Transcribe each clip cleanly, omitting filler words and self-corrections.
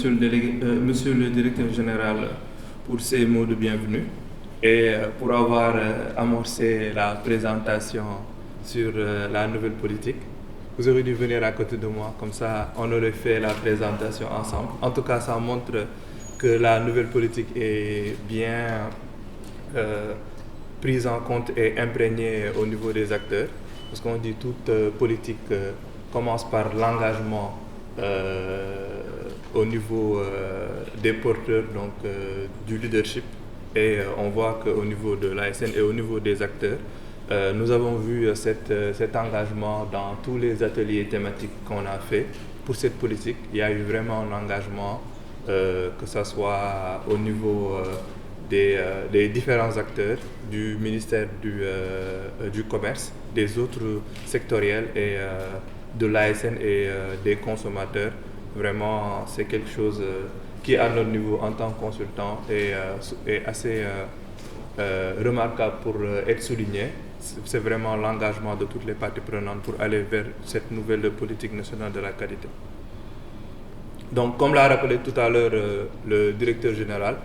Monsieur le directeur général, pour ces mots de bienvenue et pour avoir amorcé la présentation sur la nouvelle politique. Vous aurez dû venir à côté de moi, comme ça on aurait fait la présentation ensemble. En tout cas, ça montre que la nouvelle politique est bien prise en compte et imprégnée au niveau des acteurs. Parce qu'on dit toute politique commence par l'engagement au niveau des porteurs, donc du leadership. Et on voit qu'au niveau de l'ASN et au niveau des acteurs, nous avons vu cet engagement dans tous les ateliers thématiques qu'on a fait pour cette politique. Il y a eu vraiment un engagement, que ce soit au niveau des différents acteurs, du ministère du Commerce, des autres sectoriels et de l'ASN et des consommateurs. Vraiment, c'est quelque chose qui, à notre niveau en tant que consultant, est assez remarquable pour être souligné. C'est vraiment l'engagement de toutes les parties prenantes pour aller vers cette nouvelle politique nationale de la qualité. Donc, comme l'a rappelé tout à l'heure le directeur général,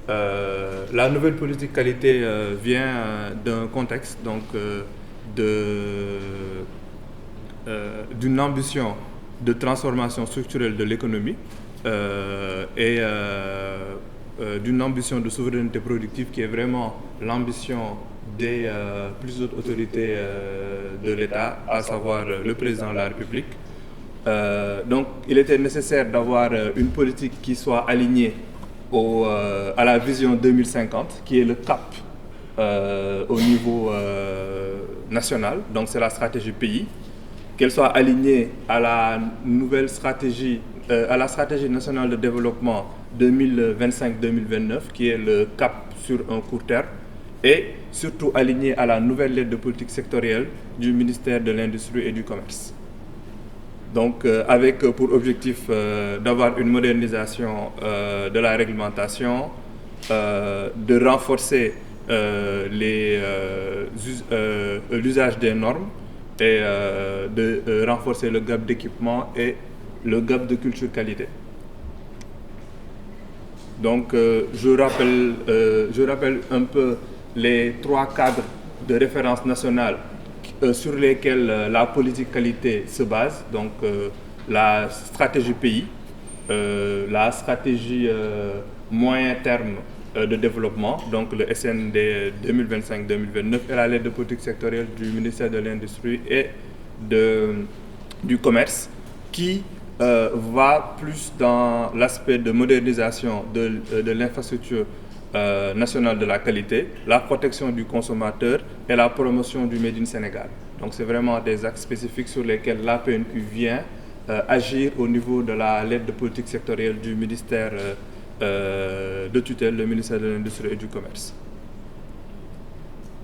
la nouvelle politique qualité vient d'un contexte donc, d'une ambition de transformation structurelle de l'économie et d'une ambition de souveraineté productive qui est vraiment l'ambition des plus hautes autorités de l'État, à savoir le président de la République. Donc il était nécessaire d'avoir une politique qui soit alignée à la vision 2050, qui est le cap au niveau national, donc c'est la stratégie pays, qu'elle soit alignée à la nouvelle stratégie, à la stratégie nationale de développement 2025-2029, qui est le cap sur un court terme, et surtout alignée à la nouvelle lettre de politique sectorielle du ministère de l'Industrie et du Commerce. Donc, avec pour objectif d'avoir une modernisation de la réglementation, de renforcer l'usage des normes et de renforcer le gap d'équipement et le gap de culture qualité. Donc, je rappelle un peu les trois cadres de référence nationale sur lesquels la politique qualité se base, donc la stratégie pays, la stratégie moyen terme de développement, donc le SND 2025-2029 et la lettre de politique sectorielle du ministère de l'Industrie et du Commerce, qui va plus dans l'aspect de modernisation de l'infrastructure nationale de la qualité, la protection du consommateur et la promotion du Made in Sénégal. Donc c'est vraiment des axes spécifiques sur lesquels la PNQ vient agir au niveau de la lettre de politique sectorielle du ministère de tutelle, le ministère de l'Industrie et du Commerce.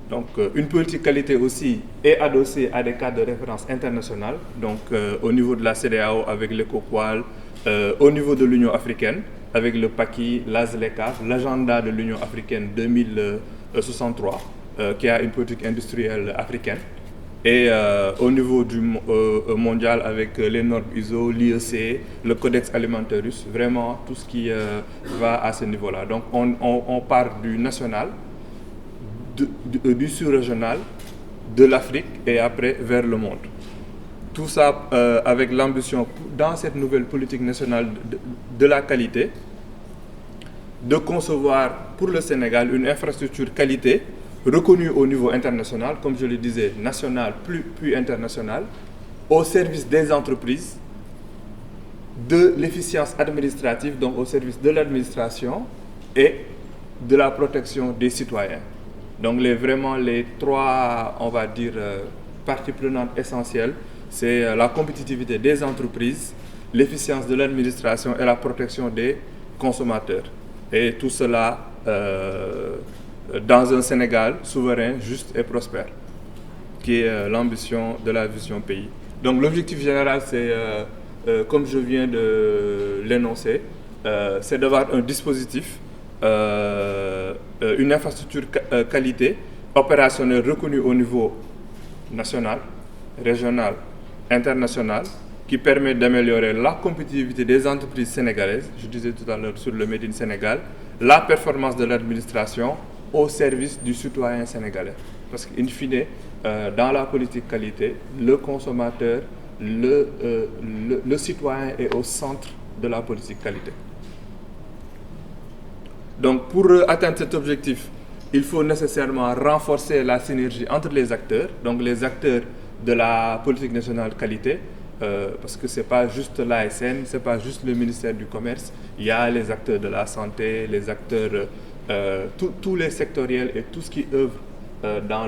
Donc une politique qualité aussi est adossée à des cadres de référence internationales, donc au niveau de la CEDEAO avec l'ECOQUAL, au niveau de l'Union africaine, avec le PACI, l'ASLECA, l'agenda de l'Union africaine 2063, qui a une politique industrielle africaine, et au niveau du mondial avec les normes ISO, l'IEC, le Codex alimentaire russe, vraiment tout ce qui va à ce niveau-là. Donc on part du national, du sous-régional, de l'Afrique et après vers le monde. Tout ça avec l'ambition, dans cette nouvelle politique nationale de la qualité, de concevoir pour le Sénégal une infrastructure qualité reconnue au niveau international, comme je le disais, national puis international, au service des entreprises, de l'efficience administrative, donc au service de l'administration et de la protection des citoyens. Donc vraiment les trois, on va dire, parties prenantes essentielles, c'est la compétitivité des entreprises, l'efficience de l'administration et la protection des consommateurs. Et tout cela dans un Sénégal souverain, juste et prospère, qui est l'ambition de la vision pays. Donc l'objectif général, c'est, comme je viens de l'énoncer, c'est d'avoir un dispositif, une infrastructure qualité opérationnelle reconnue au niveau national, régional, international, qui permet d'améliorer la compétitivité des entreprises sénégalaises, je disais tout à l'heure sur le Made in Sénégal, la performance de l'administration au service du citoyen sénégalais. Parce qu'in fine, dans la politique qualité, le consommateur, le citoyen est au centre de la politique qualité. Donc pour atteindre cet objectif, il faut nécessairement renforcer la synergie entre les acteurs, donc les acteurs de la politique nationale qualité, parce que ce n'est pas juste l'ASN, ce n'est pas juste le ministère du Commerce, il y a les acteurs de la santé, les acteurs, tous les sectoriels et tout ce qui œuvre dans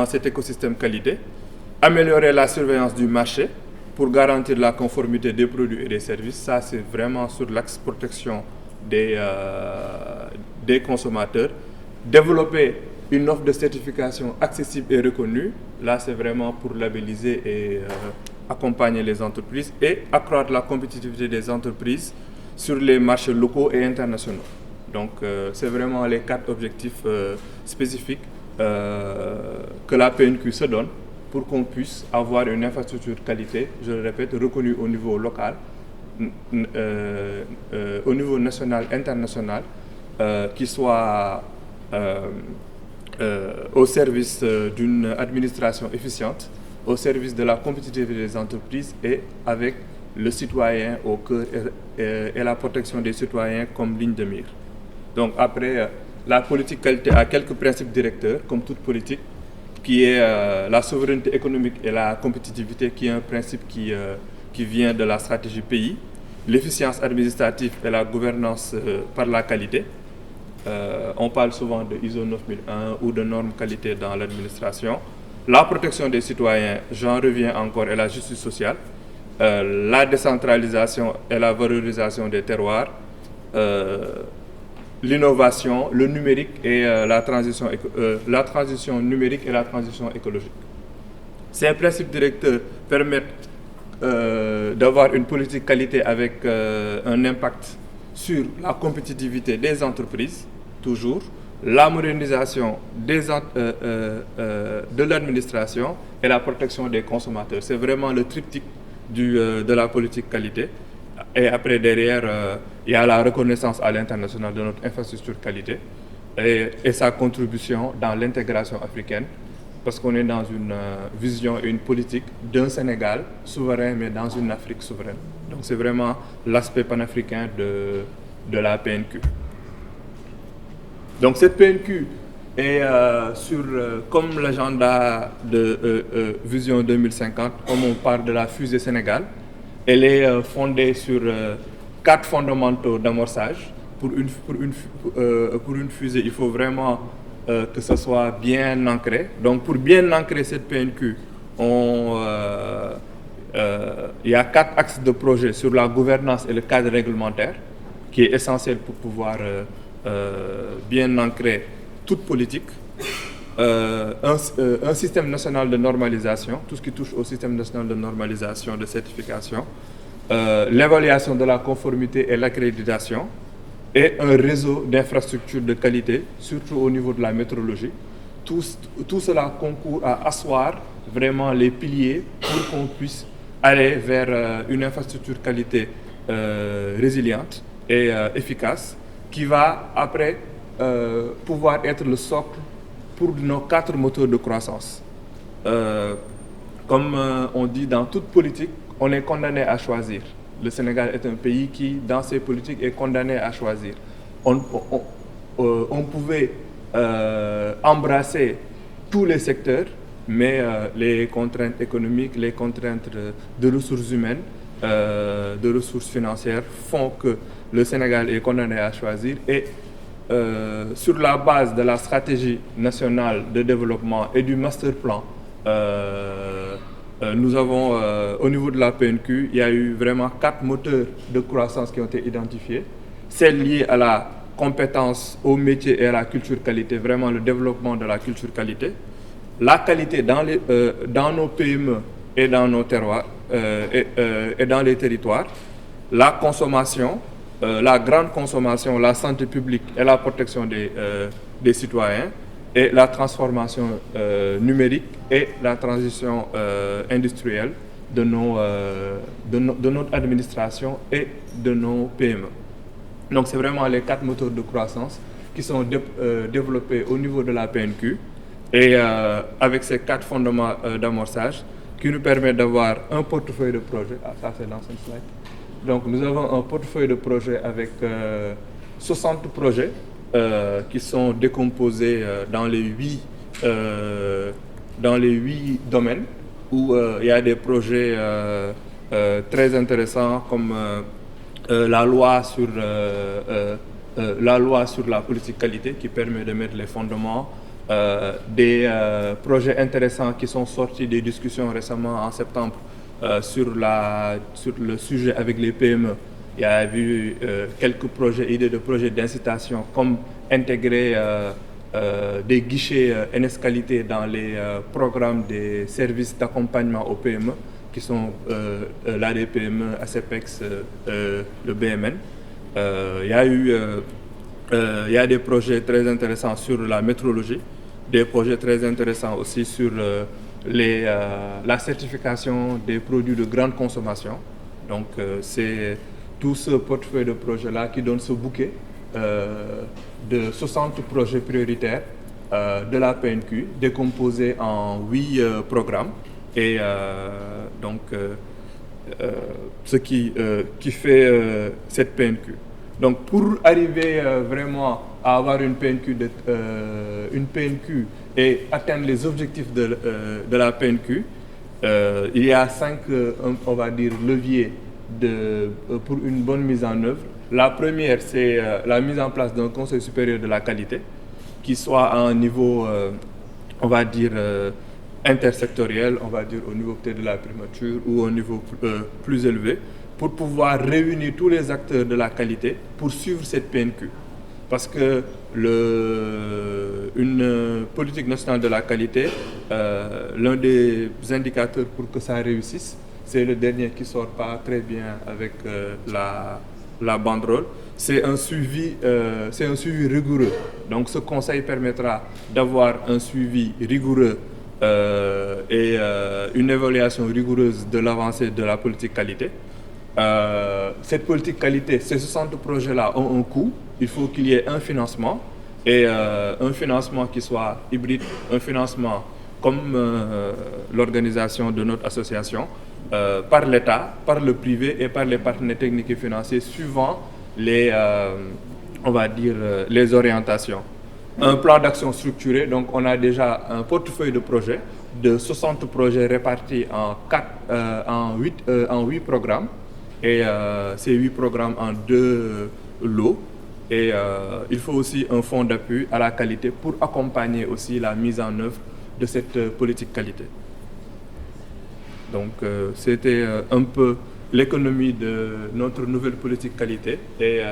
cet écosystème qualité. Améliorer la surveillance du marché pour garantir la conformité des produits et des services, ça c'est vraiment sur l'axe protection des consommateurs. Développer une offre de certification accessible et reconnue, là c'est vraiment pour labelliser et accompagner les entreprises et accroître la compétitivité des entreprises sur les marchés locaux et internationaux. Donc c'est vraiment les 4 objectifs spécifiques que la PNQ se donne pour qu'on puisse avoir une infrastructure qualité, je le répète, reconnue au niveau local, au niveau national, international, qui soit au service d'une administration efficiente, au service de la compétitivité des entreprises et avec le citoyen au cœur et la protection des citoyens comme ligne de mire. Donc après, la politique qualité a quelques principes directeurs, comme toute politique, qui est la souveraineté économique et la compétitivité, qui est un principe qui vient de la stratégie pays, l'efficience administrative et la gouvernance par la qualité. On parle souvent de ISO 9001 ou de normes qualité dans l'administration. La protection des citoyens, j'en reviens encore, et la justice sociale. La décentralisation et la valorisation des terroirs. L'innovation, le numérique et la transition numérique et la transition écologique. Ces principes directeurs permettent d'avoir une politique qualité avec un impact sur la compétitivité des entreprises, toujours, la modernisation de l'administration et la protection des consommateurs. C'est vraiment le triptyque de la politique qualité. Et après, derrière, il y a la reconnaissance à l'international de notre infrastructure qualité et sa contribution dans l'intégration africaine, parce qu'on est dans une vision et une politique d'un Sénégal souverain, mais dans une Afrique souveraine. Donc c'est vraiment l'aspect panafricain de la PNQ. Donc cette PNQ est comme l'agenda de Vision 2050, comme on parle de la fusée Sénégal. Elle est fondée sur 4 fondamentaux d'amorçage. Pour une fusée, il faut vraiment que ce soit bien ancré. Donc pour bien ancrer cette PNQ, il y a 4 axes de projet sur la gouvernance et le cadre réglementaire, qui est essentiel pour pouvoir bien ancrer toute politique. Un système national de normalisation, tout ce qui touche au système national de normalisation, de certification, l'évaluation de la conformité et l'accréditation, et un réseau d'infrastructures de qualité, surtout au niveau de la métrologie. Tout cela concourt à asseoir vraiment les piliers pour qu'on puisse aller vers une infrastructure qualité résiliente et efficace, qui va après pouvoir être le socle pour nos 4 moteurs de croissance. Comme on dit dans toute politique, on est condamné à choisir. Le Sénégal est un pays qui, dans ses politiques, est condamné à choisir. On pouvait embrasser tous les secteurs, mais les contraintes économiques, les contraintes de ressources humaines, de ressources financières font que le Sénégal est condamné à choisir. Et sur la base de la stratégie nationale de développement et du master plan, nous avons, au niveau de la PNQ, il y a eu vraiment 4 moteurs de croissance qui ont été identifiés. Celles liées à la compétence, au métier et à la culture qualité, vraiment le développement de la culture qualité. La qualité dans nos PME et dans nos terroirs et dans les territoires. La consommation, la grande consommation, la santé publique et la protection des citoyens, et la transformation numérique et la transition industrielle de notre administration et de nos PME. Donc c'est vraiment les 4 moteurs de croissance qui sont développés au niveau de la PNQ et avec ces 4 fondements d'amorçage qui nous permettent d'avoir un portefeuille de projets. Ah, ça c'est dans cette slide. Donc nous avons un portefeuille de projets avec 60 projets qui sont décomposés dans les 8 domaines où il y a des projets très intéressants comme la loi sur la politique qualité qui permet de mettre les fondements, des projets intéressants qui sont sortis des discussions récemment en septembre sur le sujet avec les PME. Il y a eu quelques idées de projets d'incitation comme intégrer des guichets NS Qualité dans les programmes des services d'accompagnement aux PME qui sont l'ADPME, ACPEX, le BMN. Il y a des projets très intéressants sur la métrologie, des projets très intéressants aussi sur la certification des produits de grande consommation. Donc c'est tout ce portefeuille de projets-là qui donne ce bouquet de 60 projets prioritaires de la PNQ, décomposés en 8 programmes. Et ce qui fait cette PNQ. Donc pour arriver vraiment à avoir une PNQ et atteindre les objectifs de la PNQ, il y a 5 on va dire, leviers pour une bonne mise en œuvre. La première, c'est la mise en place d'un conseil supérieur de la qualité qui soit à un niveau, on va dire, intersectoriel, on va dire au niveau peut-être de la primature ou au niveau plus élevé, pour pouvoir réunir tous les acteurs de la qualité pour suivre cette PNQ. Parce que une politique nationale de la qualité, l'un des indicateurs pour que ça réussisse, c'est le dernier qui ne sort pas très bien avec la banderole. C'est un suivi rigoureux. Donc ce conseil permettra d'avoir un suivi rigoureux et une évaluation rigoureuse de l'avancée de la politique qualité. Cette politique qualité, ces 60 projets-là ont un coût. Il faut qu'il y ait un financement et un financement qui soit hybride, un financement comme l'organisation de notre association, par l'État, par le privé et par les partenaires techniques et financiers suivant les orientations. Un plan d'action structuré, donc on a déjà un portefeuille de projets de 60 projets répartis en 8 programmes et ces 8 programmes en 2 lots. Et il faut aussi un fonds d'appui à la qualité pour accompagner aussi la mise en œuvre de cette politique qualité. Donc c'était un peu l'économie de notre nouvelle politique qualité et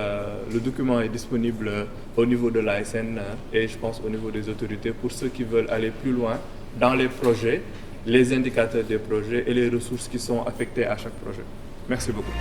le document est disponible au niveau de l'ASN et je pense au niveau des autorités pour ceux qui veulent aller plus loin dans les projets, les indicateurs des projets et les ressources qui sont affectées à chaque projet. Merci beaucoup.